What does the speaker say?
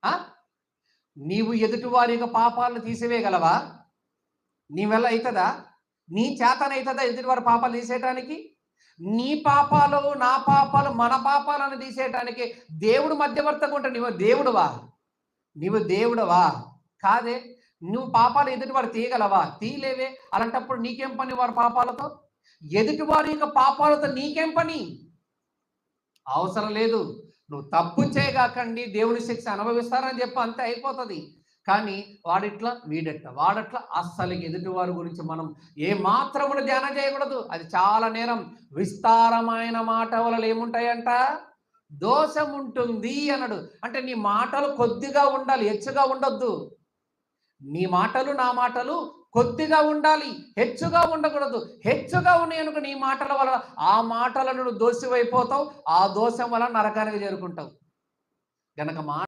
ఆ? నీవు ఎదుటి వారి యొక్క పాపాలను తీసివేయగలవా? నీ వల్ల అవుతుందా? నీ చేతనవుతుందా ఎదుటి వారి పాపాలు తీసేయటానికి? నీ పాపాలు నా పాపాలు మన పాపాలను తీసేయటానికి దేవుడు మధ్యవర్తిగా ఉంటాడు. నీవు దేవుడువా? నీవు దేవుడవా? కాదే. నువ్వు పాపాలు ఎదుటి వారు తీయగలవా? తీయలేవే. అలాంటప్పుడు నీకేం పని వారి పాపాలతో? ఎదుటి వారి యొక్క పాపాలతో నీకేం పని? అవసరం లేదు. నువ్వు తప్పు చేయగాకండి దేవుని శిక్ష అనుభవిస్తారని చెప్పి అంతే అయిపోతుంది. కానీ వాడిట్లా వీడట్లా వాడట్లా అస్సలు ఎదుటి వారి గురించి మనం ఏ మాత్రమును ధ్యానం చేయకూడదు. అది చాలా నేరం. విస్తారమైన మాట వలన ఏముంటాయంట? దోషం ఉంటుంది అన్నాడు. అంటే నీ మాటలు కొద్దిగా ఉండాలి, హెచ్చుగా ఉండొద్దు. నీ మాటలు నా మాటలు కొద్దిగా ఉండాలి, హెచ్చుగా ఉండకూడదు. హెచ్చుగా ఉన్నాయనుకో నీ మాటల వలన ఆ మాటలను నువ్వు దోషివైపోతావు. ఆ దోషం వలన నరకానికి చేరుకుంటావు. గనక